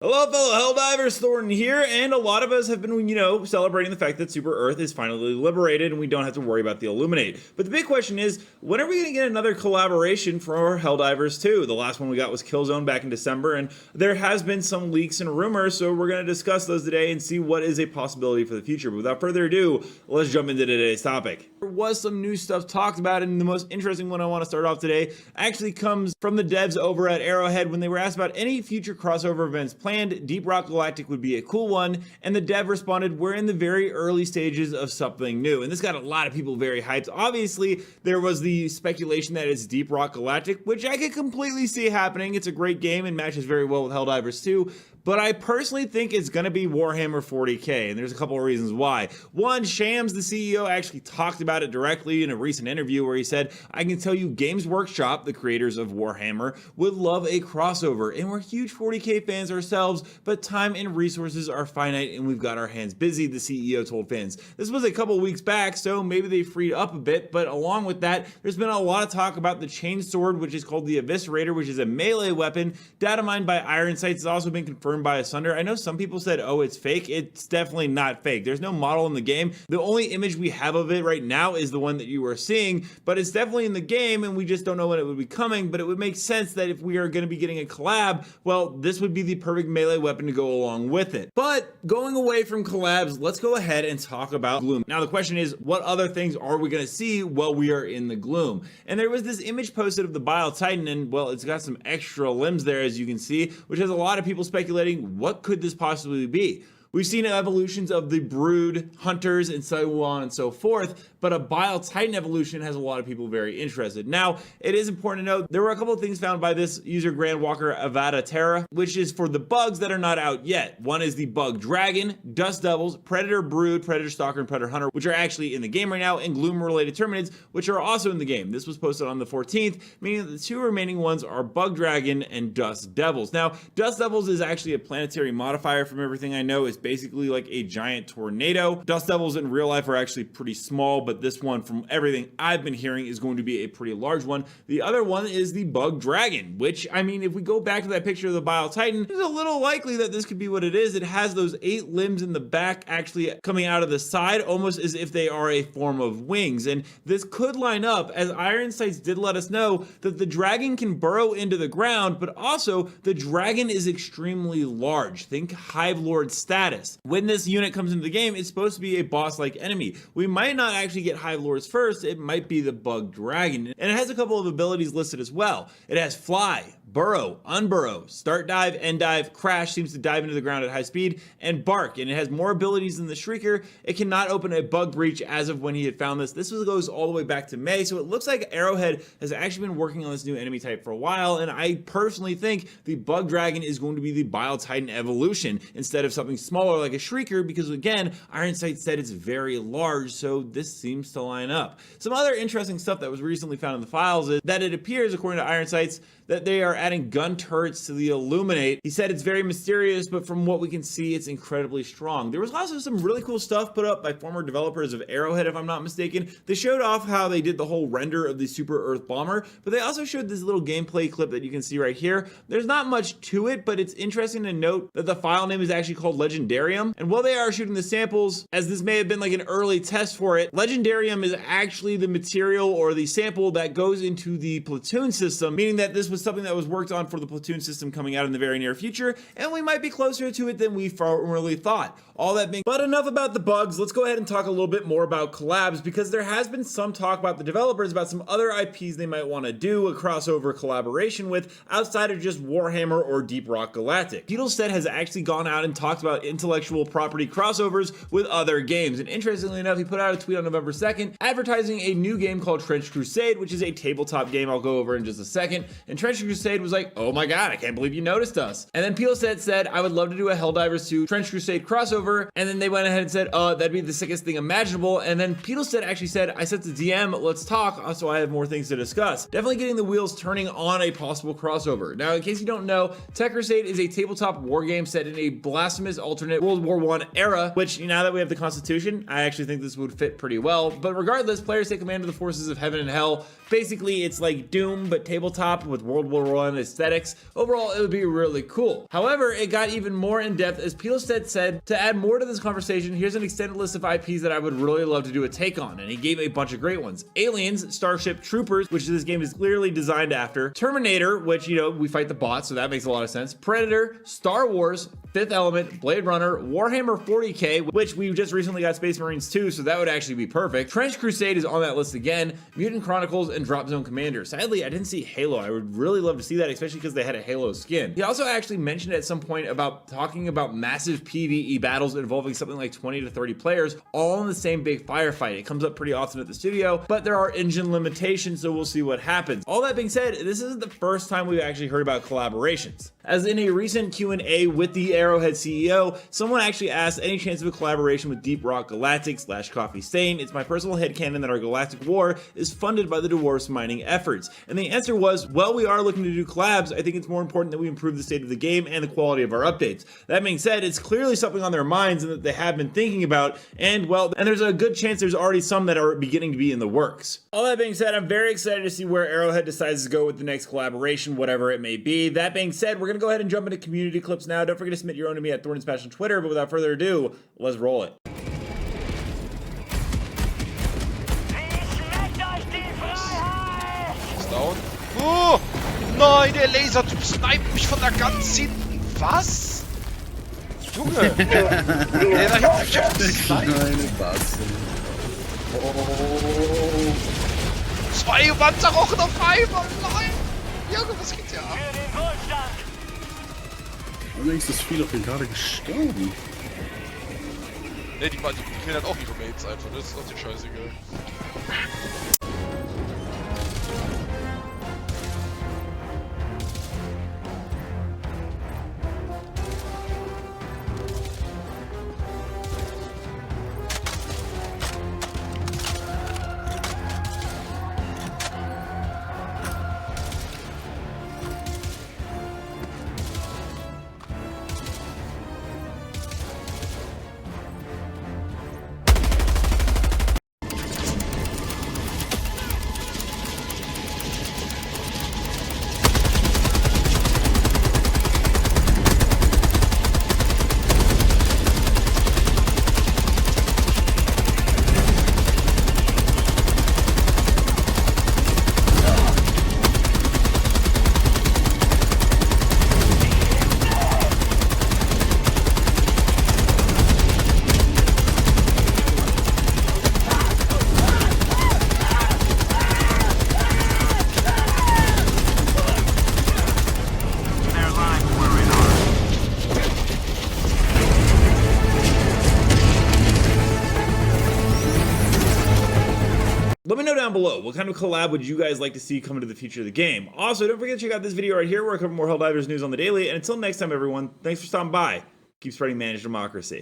Hello fellow Helldivers, Thornton here, and a lot of us have been, celebrating the fact that Super Earth is finally liberated and we don't have to worry about the Illuminate. But the big question is, when are we going to get another collaboration for Helldivers 2? The last one we got was Killzone back in December, and there has been some leaks and rumors, so we're going to discuss those today and see what is a possibility for the future. But without further ado, let's jump into today's topic. There was some new stuff talked about, and the most interesting one I want to start off today actually comes from the devs over at Arrowhead when they were asked about any future crossover events planned. Deep Rock Galactic would be a cool one, and the dev responded, we're in the very early stages of something new. And this got a lot of people very hyped. Obviously, there was the speculation that it's Deep Rock Galactic, which I could completely see happening. It's a great game and matches very well with Helldivers 2. But I personally think it's going to be Warhammer 40k, and there's a couple of reasons why. One, Shams, the CEO, actually talked about it directly in a recent interview where he said, I can tell you Games Workshop, the creators of Warhammer, would love a crossover, and we're huge 40k fans ourselves, but time and resources are finite and we've got our hands busy, the CEO told fans. This was a couple of weeks back, so maybe they freed up a bit, but along with that, there's been a lot of talk about the chain sword, which is called the Eviscerator, which is a melee weapon. Data mined by Iron Sights has also been confirmed by Asunder. I know some people said, oh, it's fake. It's definitely not fake. There's no model in the game. The only image we have of it right now is the one that you are seeing, but it's definitely in the game and we just don't know when it would be coming. But it would make sense that if we are going to be getting a collab, well, this would be the perfect melee weapon to go along with it. But going away from collabs, let's go ahead and talk about Gloom. Now the question is, what other things are we going to see while we are in the Gloom? And there was this image posted of the Bile Titan, and well, it's got some extra limbs there, as you can see, which has a lot of people speculating, what could this possibly be? We've seen evolutions of the Brood, Hunters, and so on and so forth, but a Bile Titan evolution has a lot of people very interested. Now, it is important to note, there were a couple of things found by this user Grandwalker Avada Terra, which is for the bugs that are not out yet. One is the Bug Dragon, Dust Devils, Predator Brood, Predator Stalker, and Predator Hunter, which are actually in the game right now, and Gloom-related Terminids, which are also in the game. This was posted on the 14th, meaning that the two remaining ones are Bug Dragon and Dust Devils. Now, Dust Devils is actually a planetary modifier from everything I know. It's basically like a giant tornado. Dust Devils in real life are actually pretty small, but this one, from everything I've been hearing, is going to be a pretty large one. The other one is the Bug Dragon, which, I mean, if we go back to that picture of the Bile Titan, it's a little likely that this could be what it is. It has those 8 limbs in the back actually coming out of the side, almost as if they are a form of wings. And this could line up, as Iron Sights did let us know, that the dragon can burrow into the ground, but also the dragon is extremely large. Think Hive Lord status. When this unit comes into the game, it's supposed to be a boss-like enemy. We might not actually get Hive Lords first, it might be the Bug Dragon. And it has a couple of abilities listed as well. It has Fly, Burrow, Unburrow, Start Dive, End Dive, Crash, seems to dive into the ground at high speed, and Bark. And it has more abilities than the Shrieker. It cannot open a bug breach as of when he had found this. This goes all the way back to May, so it looks like Arrowhead has actually been working on this new enemy type for a while, and I personally think the Bug Dragon is going to be the Bile Titan evolution instead of something smaller like a Shrieker, because again, Iron Sights said it's very large, so this seems to line up. Some other interesting stuff that was recently found in the files is that it appears, according to Iron Sights, that they are adding gun turrets to the Illuminate. He said it's very mysterious, but from what we can see, it's incredibly strong. There was also some really cool stuff put up by former developers of Arrowhead, if I'm not mistaken. They showed off how they did the whole render of the Super Earth Bomber, but they also showed this little gameplay clip that you can see right here. There's not much to it, but it's interesting to note that the file name is actually called Legendarium. And while they are shooting the samples, as this may have been like an early test for it, Legendarium is actually the material or the sample that goes into the platoon system, meaning that this was something that was worked on for the platoon system coming out in the very near future, and we might be closer to it than we formerly thought. All that being, but enough about the bugs. Let's go ahead and talk a little bit more about collabs, because there has been some talk about the developers about some other IPs they might want to do a crossover collaboration with outside of just Warhammer or Deep Rock Galactic. Beetlestead has actually gone out and talked about intellectual property crossovers with other games, and interestingly enough, he put out a tweet on November 2nd advertising a new game called Trench Crusade, which is a tabletop game I'll go over in just a second. And Trench Crusade was like, oh my god, I can't believe you noticed us. And then Beetlestead said, I would love to do a Helldivers 2 Trench Crusade crossover, and then they went ahead and said, that'd be the sickest thing imaginable. And then Beetlestead actually said, I sent the DM, let's talk, so I have more things to discuss. Definitely getting the wheels turning on a possible crossover. Now, in case you don't know, Tech Crusade is a tabletop war game set in a blasphemous alternate World War I era, which now that we have the Constitution, I actually think this would fit pretty well. But regardless, players take command of the forces of heaven and hell. Basically, it's like Doom, but tabletop with World World War I aesthetics. Overall, it would be really cool. However, it got even more in depth as Pielstedt said, to add more to this conversation, here's an extended list of IPs that I would really love to do a take on, and he gave a bunch of great ones. Aliens, Starship Troopers, which this game is clearly designed after, Terminator, which, you know, we fight the bots, so that makes a lot of sense, Predator, Star Wars, Fifth Element, Blade Runner, Warhammer 40k, which we just recently got Space Marines 2, so that would actually be perfect. Trench Crusade is on that list again, Mutant Chronicles, and Drop Zone Commander. Sadly, I didn't see Halo. I would really love to see that, especially because they had a Halo skin. He also actually mentioned at some point about talking about massive PvE battles involving something like 20 to 30 players, all in the same big firefight. It comes up pretty often at the studio, but there are engine limitations, so we'll see what happens. All that being said, this isn't the first time we've actually heard about collaborations. As in a recent Q&A with the Arrowhead CEO, someone actually asked any chance of a collaboration with Deep Rock Galactic / Coffee Stain. It's my personal headcanon that our Galactic War is funded by the Dwarfs mining efforts. And the answer was, well, we are looking to do collabs. I think it's more important that we improve the state of the game and the quality of our updates. That being said, it's clearly something on their minds and that they have been thinking about, and well, and there's a good chance there's already some that are beginning to be in the works. All that being said, I'm very excited to see where Arrowhead decides to go with the next collaboration, whatever it may be. That being said, we're gonna go ahead and jump into community clips now. Don't forget to submit your own to me at Thorntonspatch on Twitter, but without further ado, let's roll it. Down. Oh, nein, der Lasertyp sniped mich von da ganz hinten. Was? Junge! Der da hinten sniped. Oh. 2 Wanderrochen auf einmal. Nein! Junge, was geht hier ab? Allerdings ist das Spiel doch gerade gestorben. Ne, die killen halt auch ihre Mates einfach, das ist doch die scheißegal. Let me know down below, what kind of collab would you guys like to see come into the future of the game? Also, don't forget to check out this video right here where I cover more Helldivers news on the daily, and until next time everyone, thanks for stopping by. Keep spreading managed democracy.